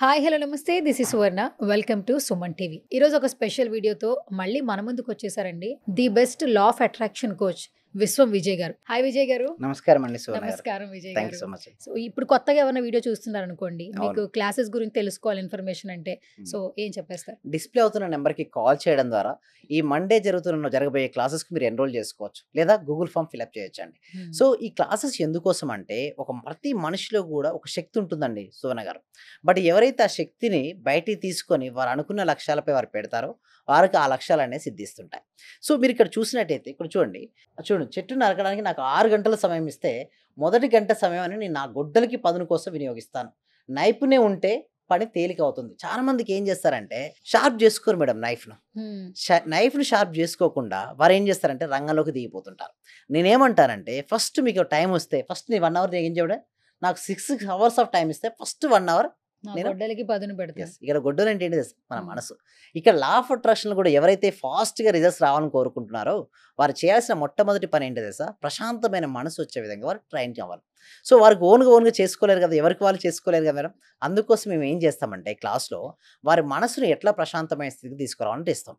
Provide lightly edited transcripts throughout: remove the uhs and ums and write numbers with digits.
Hi hello నమస్తే this is Suvarna welcome to Suman TV. ఈరోజు ఒక స్పెషల్ వీడియోతో మళ్ళీ మన ముందుకు వచ్చేసారండి the best law of attraction coach Vishwam Vijay garu. Hi Vijay garu. నమస్కారం అండి సువర్ణ గారు. నమస్కారం Vijay thank you garu. So much. So ఇప్పుడు కొత్తగా ఏమైనా వీడియో చూస్తున్నారు అనుకోండి, మీకు అవును. క్లాసెస్ గురించి తెలుసుకోవాలి ఇన్ఫర్మేషన్ అంటే సో ఏం చెప్పేస్తారు? డిస్ప్లే అవుతున్న నెంబర్కి కాల్ చేయడం ద్వారా ఈ మండే జరగబోయే క్లాసెస్కి మీరు ఎన్రోల్ చేసుకోవచ్చు, లేదా గూగుల్ ఫామ్ ఫిల్అప్ చేయొచ్చండి. సో ఈ క్లాసెస్ ఎందుకోసం అంటే ప్రతి మనిషిలో కూడా ఒక శక్తి ఉంటుందండి సువర్ణ గారు. బట్ ఎవరైతే ఆ శక్తిని బయటికి తీసుకొని వారు అనుకున్న లక్ష్యాలపై వారు పెడతారో వారికి ఆ లక్ష్యాలు అనేవి సిద్ధిస్తుంటాయి. సో మీరు ఇక్కడ చూసినట్టయితే ఇక్కడ చూడండి, చెట్టు నరకడానికి నాకు 6 గంటల సమయం ఇస్తే మొదటి గంట సమయం అని నేను నా గొడ్డలికి పదును కోసం వినియోగిస్తాను. నైపుణ్యం ఉంటే పని తేలిక అవుతుంది. చాలా మందికి ఏం చేస్తారంటే షార్ప్ చేసుకోరు మేడం నైఫ్ను. నైఫ్ను షార్ప్ చేసుకోకుండా వారు ఏం చేస్తారంటే రంగంలోకి దిగిపోతుంటారు. నేనేమంటానంటే ఫస్ట్ మీకు టైం వస్తే ఫస్ట్ నీ 1 అవర్ ఏం చేయడం, నాకు 6 అవర్స్ ఆఫ్ టైం ఇస్తే ఫస్ట్ 1 అవర్ నేను గొడ్డలికి పదును పెడతాను. ఇక్కడ గొడ్డలు అంటే ఏంటి మన మనసు. ఇక్కడ లా ఆఫ్ అట్రాక్షన్ కూడా ఎవరైతే ఫాస్ట్గా రిజల్ట్స్ రావాలని కోరుకుంటున్నారో వారు చేయాల్సిన మొట్టమొదటి పని ఏంటి తెలుసా, ప్రశాంతమైన మనసు వచ్చే విధంగా వారు ట్రైన్ కావాలి. సో వారికి ఓన్గా చేసుకోలేరు కదా, ఎవరికి వాళ్ళు చేసుకోలేరు కదా మేడం. అందుకోసం మేము ఏం చేస్తామంటే క్లాస్లో వారి మనసును ఎట్లా ప్రశాంతమైన స్థితికి తీసుకురావాలంటే ఇస్తాం.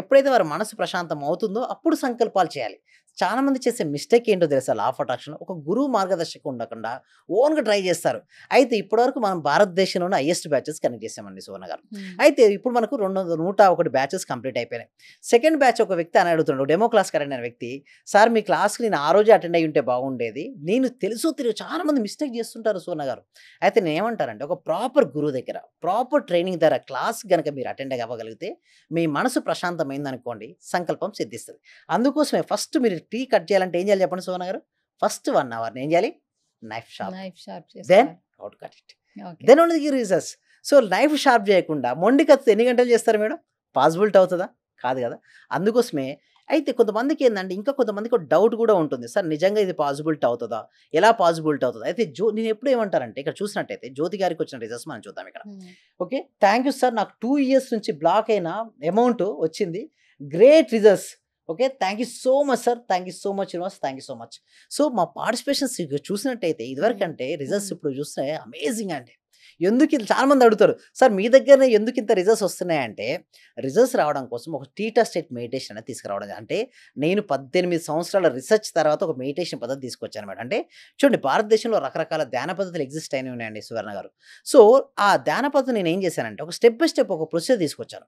ఎప్పుడైతే వారి మనసు ప్రశాంతం అవుతుందో అప్పుడు సంకల్పాలు చేయాలి. చాలా మంది చేసే మిస్టేక్ ఏంటో తెలుసా, లా ఆఫ్ అట్రాక్షన్ ఒక గురువు మార్గదర్శకం ఉండకుండా ఓన్గా ట్రై చేస్తారు. అయితే ఇప్పటివరకు మనం భారతదేశంలోనే హైయెస్ట్ బ్యాచెస్ కనెక్ట్ చేసామండి సువర్ణ గారు. అయితే ఇప్పుడు మనకు 101 బ్యాచెస్ కంప్లీట్ అయిపోయినాయి. సెకండ్ బ్యాచ్ ఒక వ్యక్తి అని అడుగుతున్నాడు, డెమో క్లాస్కి అటెండ్ అయిన వ్యక్తి, సార్ మీ క్లాస్కి నేను ఆ రోజే అటెండ్ అయ్యి ఉంటే బాగుండేది, నేను తెలియదు చాలా మంది మిస్టేక్ చేస్తుంటారు సువర్ణ గారు. అయితే నేను ఏమంటారంటే ఒక ప్రాపర్ గురువు దగ్గర ప్రాపర్ ట్రైనింగ్ ద్వారా క్లాస్ కనుక మీరు అటెండ్ అవ్వగలిగితే మీ మనసు ప్రశాంతమైంది అనుకోండి, సంకల్పం సిద్ధిస్తుంది. అందుకోసమే ఫస్ట్ మీరు టీ కట్ చేయాలంటే ఏం చేయాలి చెప్పండి సువర్ణ గారు, ఫస్ట్ 1 అవర్ ఏం చేయాలి, knife sharp, then out cut it, then only give results. So knife sharp చేయకుండా మొండి కత్తి ఎన్ని గంటలు చేస్తారు మేడం, పాసిబిలిటీ అవుతుందా, కాదు కదా. అందుకోసమే అయితే కొంతమందికి ఏంటంటే ఇంకా కొంతమందికి ఒక డౌట్ కూడా ఉంటుంది, సార్ నిజంగా ఇది పాసిబిలిటీ అవుతుందా, ఎలా పాసిబిలిటీ అవుతుందా. అయితే నేను ఎప్పుడు ఏమంటారంటే ఇక్కడ చూసినట్టయితే జ్యోతి గారికి వచ్చిన రిజల్ట్స్ మనం చూద్దాం ఇక్కడ. ఓకే, థ్యాంక్ యూ సార్, నాకు 2 years నుంచి బ్లాక్ అయిన అమౌంట్ వచ్చింది, great results. Okay, thank you so much sir, thank you so much universe, thank you so much. So మా పార్టిసిపేషన్స్ చూసినట్టయితే ఇదివరకంటే రిజల్ట్స్ ఇప్పుడు చూస్తే అమేజింగ్ అండి. ఎందుకు చాలా మంది అడుగుతారు, సార్ మీ దగ్గరనే ఎందుకు ఇంత రిజల్ట్స్ వస్తున్నాయంటే రిజల్ట్స్ రావడం కోసం ఒక టీటా స్టేట్ మెడిటేషన్ అనేది తీసుకురావడం. అంటే నేను 18 సంవత్సరాల రిసెర్చ్ తర్వాత ఒక మెడిటేషన్ పద్ధతి తీసుకొచ్చాను మేడం. అంటే చూడండి, భారతదేశంలో రకరకాల ధ్యాన పద్ధతులు ఎగ్జిస్ట్ అయినవి ఉన్నాయండి సువర్ణ గారు. సో ఆ ధ్యాన పద్ధతి నేను ఏం చేశానంటే ఒక స్టెప్ బై స్టెప్ ఒక ప్రొసీజర్ తీసుకొచ్చాను.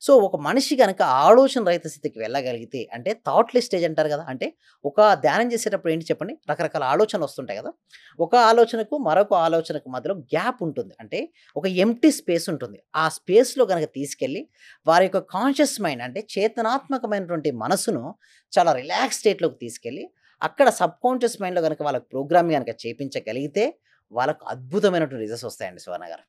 సో ఒక మనిషి కనుక ఆలోచన రహిత స్థితికి వెళ్ళగలిగితే, అంటే థాట్లెస్ స్టేజ్ అంటారు కదా, అంటే ఒక ధ్యానం చేసేటప్పుడు ఏంటి చెప్పండి, రకరకాల ఆలోచనలు వస్తుంటాయి కదా, ఒక ఆలోచనకు మరొక ఆలోచనకు మధ్యలో గ్యాప్ ఉంటుంది, అంటే ఒక ఎంప్టీ స్పేస్ ఉంటుంది. ఆ స్పేస్లో కనుక తీసుకెళ్ళి వారి యొక్క కాన్షియస్ మైండ్ అంటే చేతనాత్మకమైనటువంటి మనసును చాలా రిలాక్స్ స్టేట్లోకి తీసుకెళ్ళి అక్కడ సబ్ కాన్షియస్ మైండ్లో కనుక వాళ్ళకి ప్రోగ్రామ్ కనుక చేపించగలిగితే వాళ్ళకు అద్భుతమైనటువంటి రిజల్ట్స్ వస్తాయండి సువర్ణ గారు.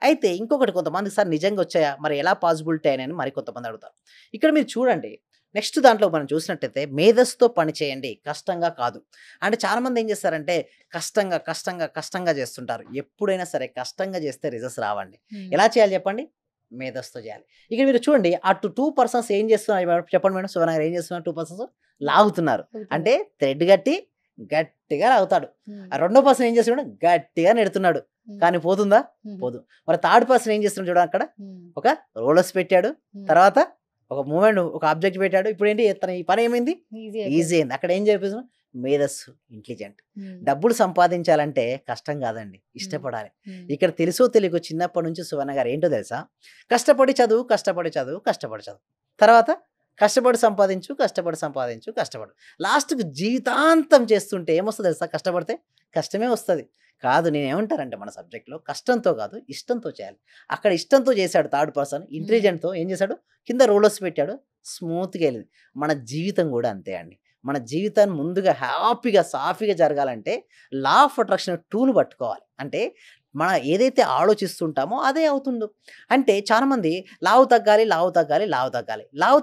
అయితే ఇంకొకటి, కొంతమంది సార్ నిజంగా వచ్చాయా, మరి ఎలా పాసిబిలిటీ అయినాయని మరి కొంతమంది అడుగుతారు. ఇక్కడ మీరు చూడండి, నెక్స్ట్ దాంట్లో మనం చూసినట్టయితే మేధస్సుతో పని చేయండి, కష్టంగా కాదు. అంటే చాలామంది ఏం చేస్తారంటే కష్టంగా చేస్తుంటారు. ఎప్పుడైనా సరే కష్టంగా చేస్తే రిజల్ట్స్ రావండి. ఎలా చేయాలి చెప్పండి, మేధస్సుతో చేయాలి. ఇక్కడ మీరు చూడండి, అటు 2 persons ఏం చేస్తున్నారు చెప్పండి మేడం, సువర్ణ గారు ఏం చేస్తున్నారు, 2 persons లాగుతున్నారు. అంటే థ్రెడ్ గట్టిగా లాగుతాడు. ఆ రెండో పర్సన్ ఏం చేస్తున్నాడు, గట్టిగా నెడుతున్నాడు, కానీ పోతుందా, పోదు. మరి థర్డ్ పర్సన్ ఏం చేస్తున్నాడు చూడండి, అక్కడ ఒక రోలర్స్ పెట్టాడు, తర్వాత ఒక మూమెంట్ ఒక ఆబ్జెక్ట్ పెట్టాడు. ఇప్పుడు ఏంటి తన ఈ పని ఏమైంది, ఈజీ అయింది. అక్కడ ఏం చెప్పేసి మేధస్సు, ఇంటెలిజెంట్. డబ్బులు సంపాదించాలంటే కష్టం కాదండి, ఇష్టపడాలి. ఇక్కడ తెలుసో తెలియకో చిన్నప్పటి నుంచి సువర్ణ గారు ఏంటో తెలుసా, కష్టపడి చదువు, తర్వాత కష్టపడి సంపాదించు. లాస్ట్కి జీవితాంతం చేస్తుంటే ఏమొస్తుంది తెలుసా, కష్టపడితే కష్టమే వస్తుంది. కాదు, నేనేమంటానంటే మన సబ్జెక్ట్లో కష్టంతో కాదు ఇష్టంతో చేయాలి. అక్కడ ఇష్టంతో చేశాడు థర్డ్ పర్సన్, ఇంటెలిజెంట్తో ఏం చేశాడు, కింద రోలర్స్ పెట్టాడు, స్మూత్గా వెళ్ళింది. మన జీవితం కూడా అంతే అండి. మన జీవితాన్ని ముందుగా హ్యాపీగా సాఫీగా జరగాలంటే లా ఆఫ్ అట్రాక్షన్ టూల్ పట్టుకోవాలి. అంటే మనం ఏదైతే ఆలోచిస్తుంటామో అదే అవుతుందో. అంటే చాలామంది లావు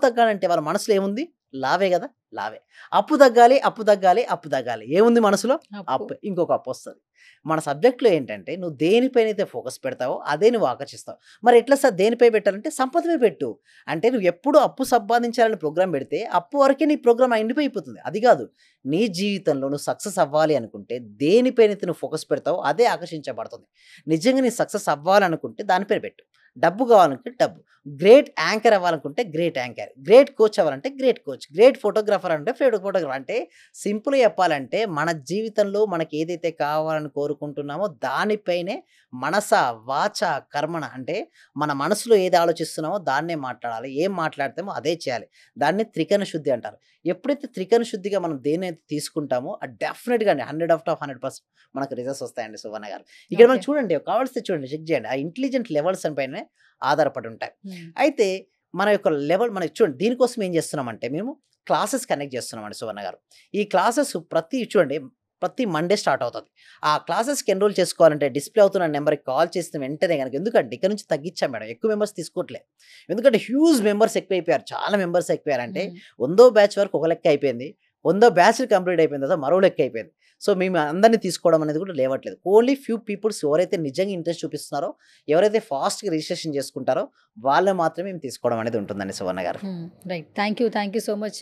తగ్గాలంటే వాళ్ళ మనసులో ఏముంది, లావే కదా, లావే. అప్పు తగ్గాలి, అప్పు తగ్గాలి, అప్పు తగ్గాలి. ఏముంది మనసులో? అప్పు. అప్పు. ఇంకొక అప్పు వస్తది. మన సబ్జెక్ట్‌లో ఏంటంటే నువ్వు దేనిపైనైతే ఫోకస్ పెడతావో అదే నువ్వు ఆకర్షిస్తావు. మరి ఎట్లా సార్ దేనిపై పెట్టాలంటే సంపద మీద పెట్టు. అంటే నువ్వు ఎప్పుడు అప్పు సంపాదించాలని ప్రోగ్రామ్ పెడితే అప్పు వరకే నీ ప్రోగ్రామ్ ఎండిపోయిపోతుంది. అది కాదు. నీ జీవితంలో నువ్వు సక్సెస్ అవ్వాలి అనుకుంటే దేనిపైనైతే నువ్వు ఫోకస్ పెడతావో అదే ఆకర్షించబడుతుంది. నిజంగా నీ సక్సెస్ అవ్వాలనుకుంటే దానిపైన పెట్టు. డబ్బు కావాలనుకుంటే డబ్బు. గ్రేట్ యాంకర్ అవ్వాలనుకుంటే గ్రేట్ యాంకర్. గ్రేట్ కోచ్ అవ్వాలంటే గ్రేట్ కోచ్. గ్రేట్ ఫోటోగ్రాఫర్ అంటే ఫోటోగ్రాఫర్. అంటే సింపుల్‌గా చెప్పాలంటే మన జీవితంలో మనకి ఏదైతే కావాలని కోరుకుంటున్నామో దానిపైనే మనస, వాచ, కర్మణ అంటే మన మనసులో ఏది ఆలోచిస్తున్నామో దాన్నే మాట్లాడాలి. ఏం మాట్లాడతామో అదే చేయాలి. దాన్ని త్రికరణ శుద్ధి అంటారు. ఎప్పుడైతే త్రికరణ శుద్ధిగా మనం దేన్నైతే తీసుకుంటామో అది డెఫినిట్‌గా 100/100% మనకు రిజల్ట్స్ వస్తాయండి సువర్ణ గారు. ఇక్కడ మనం ఓకే. చూడండి కావాల్సితే చూడండి చెక్ చేయండి. ఆ ఇంటెలిజెంట్ లెవెల్స్ పైనే ఆధారపడి ఉంటాయి. హ్మ్. అయితే మన యొక్క లెవెల్ మనకి చూడండి దీనికోసం ఏం చేస్తున్నామంటే మేము క్లాసెస్ కండక్ట్ చేస్తున్నామండి సువర్ణ గారు. ఈ క్లాసెస్ ప్రతి మండే స్టార్ట్ అవుతది. ఆ క్లాసెస్‌కి ఎన్రోల్ చేసుకోవాలంటే డిస్‌ప్లే అవుతున్న నెంబర్‌కి కాల్ చేసిన వెంటనే గనుక ఎందుకంటే ఇక్కడ నుంచి తగ్గించాం మేడం. ఎక్కువ మెంబర్స్ తీసుకోవట్లే. ఎందుకంటే హ్యూజ్ మెంబర్స్ ఎక్కువైపోయారు. చాలా మెంబర్స్ ఎక్కువయ్యారంటే హ్మ్. 100వ బ్యాచ్ వరకు ఒక లెక్క అయిపోయింది. 100 బ్యాచ్‌లు కంప్లీట్ అయిపోయిన తర్వాత మరో లెక్క అయిపోయింది. సో మేము అందరిని తీసుకోవడం అనేది కూడా లేవట్లేదు. ఓన్లీ ఫ్యూ పీపుల్స్ ఎవరైతే నిజంగా ఇంట్రెస్ట్ చూపిస్తున్నారో, ఎవరైతే ఫాస్ట్‌గా రిజిస్ట్రేషన్ చేసుకుంటారో వాళ్ళని మాత్రమే మేము తీసుకోవడం అనేది ఉంటుందండి సువర్ణ గారు. Right. Thank you so much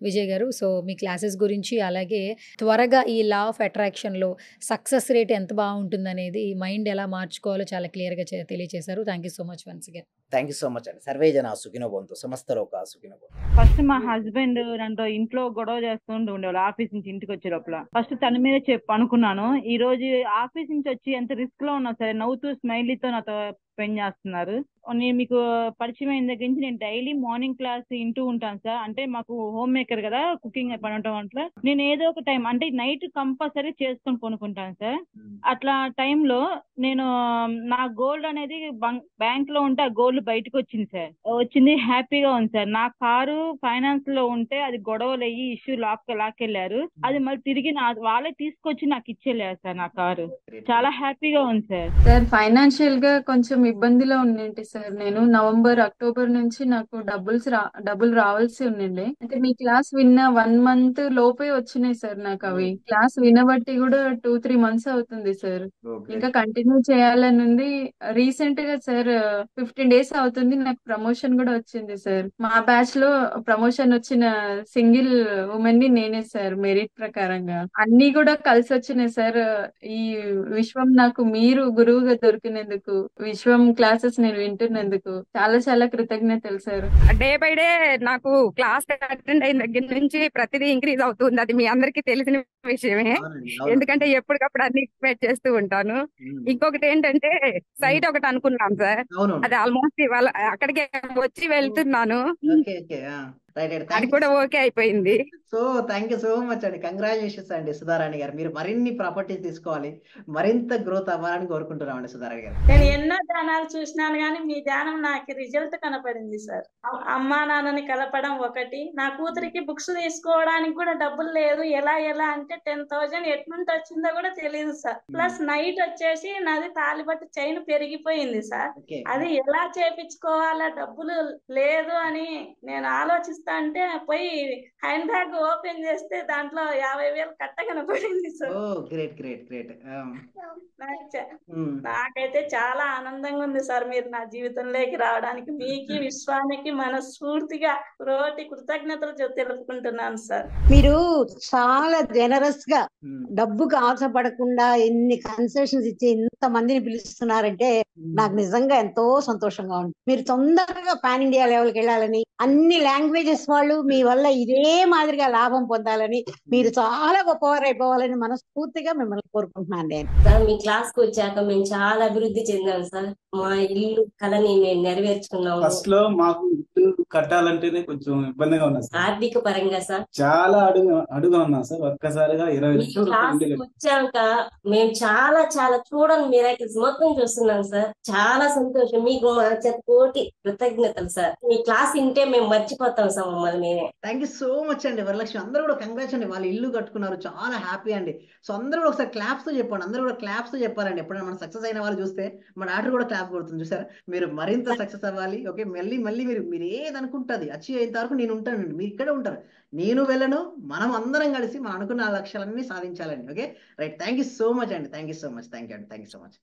Vijay గారు. సో మీ క్లాసెస్ గురించి అలాగే త్వరగా ఈ లా ఆఫ్ అట్రాక్షన్‌లో సక్సెస్ రేట్ ఎంత బాగుంటుందనేది మైండ్ ఎలా మార్చుకోవాలో చాలా క్లియర్‌గా తెలియచేశారు. Thank you so much once again. Thank you so much అండి. సర్వే జన సుఖినో భవంతు. సమస్త లోకా సుఖినో భవంతు. ఫస్ట్ మా హస్బెండ్ నాతో ఇంట్లో గొడవ చేస్తుంటూ ఉండేవాళ్ళు ఆఫీస్ నుంచి ఇంటికి వచ్చే లోపల. ఫస్ట్ తన మీద అనుకున్నాను. ఈ రోజు ఆఫీస్ నుంచి వచ్చి ఎంత రిస్క్ లో ఉన్నా సరే నవ్వుతూ స్మైలీతో నాతో స్పెండ్ చేస్తున్నారు. నేను మీకు పరిచయం అయిన దగ్గర నుంచి నేను డైలీ మార్నింగ్ క్లాస్ వింటూ ఉంటాను సార్. అంటే మాకు హోమ్ మేకర్ కదా, కుకింగ్ పని ఉండటం వల్ల నేను ఏదో ఒక టైం అంటే నైట్ కంపల్సరీ చేసుకొని కొనుక్కుంటాను సార్. అట్లా టైంలో నేను నా గోల్డ్ అనేది బ్యాంక్ లో ఉంటే ఆ గోల్డ్ బయటకు వచ్చింది సార్. వచ్చింది హ్యాపీగా ఉంది సార్. నా కారు ఫైనాన్స్ లో ఉంటే అది గొడవలు అయ్యి ఇష్యూ లాక్కెళ్ళారు. అది మళ్ళీ తిరిగి వాళ్ళే తీసుకొచ్చి నాకు ఇచ్చేళ్ళారు సార్ నా కారు. చాలా హ్యాపీగా ఉంది సార్. సార్ ఫైనాన్షియల్ గా కొంచెం ఇబ్బందిలో ఉండింటి సార్. నేను నవంబర్, అక్టోబర్ నుంచి నాకు డబ్బులు రావాల్సి ఉండిండే. అంటే మీ క్లాస్ విన్న 1 మంత్ లోపే వచ్చినాయి సార్ నాకు అవి. క్లాస్ వినబట్టి కూడా 2-3 మంత్స్ అవుతుంది సార్. ఇంకా కంటిన్యూ చేయాలని ఉంది. రీసెంట్ గా సార్ 15 డేస్ అవుతుంది నాకు ప్రమోషన్ కూడా వచ్చింది సార్. మా బ్యాచ్ లో ప్రమోషన్ వచ్చిన సింగిల్ ఉమెన్ ని నేనే సార్. మెరిట్ ప్రకారంగా అన్ని కూడా కలిసి వచ్చినాయి సార్. ఈ విశ్వం నాకు మీరు గురువుగా దొరికినందుకు, విశ్వం క్లాసెస్ నేను వింటున్నందుకు చాలా చాలా కృతజ్ఞతలు సార్. డే బై డే నాకు క్లాస్ అటెండ్ అయిన దగ్గర నుంచి ప్రతిదీ ఇంక్రీజ్ అవుతుంది. అది మీ అందరికీ తెలిసిన విషయమే. ఎందుకంటే ఎప్పటికప్పుడు అన్ని ఎక్స్పెక్ట్ చేస్తూ ఉంటాను. ఇంకొకటి ఏంటంటే సైట్ ఒకటి అనుకున్నాం సార్. అది ఆల్మోస్ట్ ఇవాళ అక్కడికే వచ్చి వెళ్తున్నాను. అది కూడా ఓకే అయిపోయింది. So thank you so much అండి. కంగ్రాచులేషన్స్ అండి సుధారాణి గారు. మీరు మరిన్ని ప్రాపర్టీస్ తీసుకోవాలి, మరింత గ్రోత్ అవ్వాలని కోరుకుంటున్నామండి సుధారాణి గారు. నేను ఎన్నో ధ్యానాలు చూసినాను కానీ మీ ధ్యానం నాకు రిజల్ట్ కనపడింది సార్. అమ్మా నాన్నని కలపడం ఒకటి, నా కూతురికి బుక్స్ తీసుకోవడానికి కూడా డబ్బులు లేదు. ఎలా అంటే 10,000 ఎట్నుంటి వచ్చిందో కూడా తెలియదు సార్. ప్లస్ నైట్ వచ్చేసి నాది తాలిబట్టు చైన్ పెరిగిపోయింది సార్. అది ఎలా చేపించుకోవాలా, డబ్బులు లేదు అని నేను ఆలోచిస్తా అంటే పోయి హ్యాండ్ బ్యాగ్ ఓపెన్ చేస్తే దాంట్లో 50,000 కట్ట కనపడింది సార్. గ్రేట్. నాకైతే చాలా ఆనందంగా ఉంది సార్ మీరు నా జీవితంలోకి రావడానికి. మీకు విశ్వానికి మనస్ఫూర్తిగా రోటి కృతజ్ఞతలు తెలుపుకుంటున్నాను సార్. మీరు చాలా జనరస్ గా డబ్బుకు ఆశపడకుండా ఎన్ని కన్సెషన్స్ ఇచ్చి ఇంత మందిని పిలుస్తున్నారంటే నాకు నిజంగా ఎంతో సంతోషంగా ఉంది. మీరు తొందరగా పాన్ ఇండియా లెవెల్కి వెళ్ళాలని, అన్ని లాంగ్వేజెస్ వాళ్ళు మీ వల్ల ఇదే మాదిరిగా లాభం పొందాలని, మీరు చాలా గొప్పవారు అయిపోవాలని మనస్ఫూర్తిగా మిమ్మల్ని కోరుకుంటున్నాను నేను. సార్ మీ క్లాస్ కు వచ్చాక మేము చాలా అభివృద్ధి చెందాం సార్. మా ఇల్లు కళని మేము నెరవేర్చుకున్నాము. ఫస్ట్ లో మాకు ఇల్లు కట్టాలంటేనే కొంచెం ఇబ్బందిగా ఉన్నా సార్. ఆర్థిక పరంగా సార్ చాలా అడుగా ఉన్నా సార్. ఒక్కసారిగా 20 లక్షలు క్లాస్ వచ్చాక మేము చాలా చూడని మిరాకిల్స్ మొత్తం చూస్తున్నాం సార్. చాలా సంతోషం. మీకు మా కోటి కృతజ్ఞతలు సార్. మీ క్లాస్ వింటే మేము మర్చిపోతాం సార్. చేస్తాం మమ్మల్ని మేమే. థ్యాంక్ యూ సో మచ్ అండి వరలక్ష్మి. అందరూ కూడా కంగ్రాట్స్ అండి, వాళ్ళు ఇల్లు కట్టుకున్నారు, చాలా హ్యాపీ అండి. సో అందరూ కూడా ఒకసారి క్లాప్స్ తో చెప్పండి, అందరూ కూడా క్లాప్స్ తో చెప్పాలండి. ఎప్పుడైనా మనం సక్సెస్ అయిన వాళ్ళు చూస్తే మన డాక్టర్ కూడా క్లాప్ కొడుతుంది చూసారా. మీరు మరింత సక్సెస్ అవ్వాలి. ఓకే, మళ్ళీ మళ్ళీ మీరు ఏది అనుకుంటుంది అచీవ్ అయ్యేంత వరకు నేను ఉంటానండి, మీరు ఇక్కడే ఉంటారు, నేను వెళ్ళను, మనం అందరం కలిసి మనం అనుకున్న ఆ లక్ష్యాలన్నీ సాధించాలండి. Okay right, thank you so much అండి, thank you so much, thank you అండి, థ్యాంక్ యూ సో మచ్.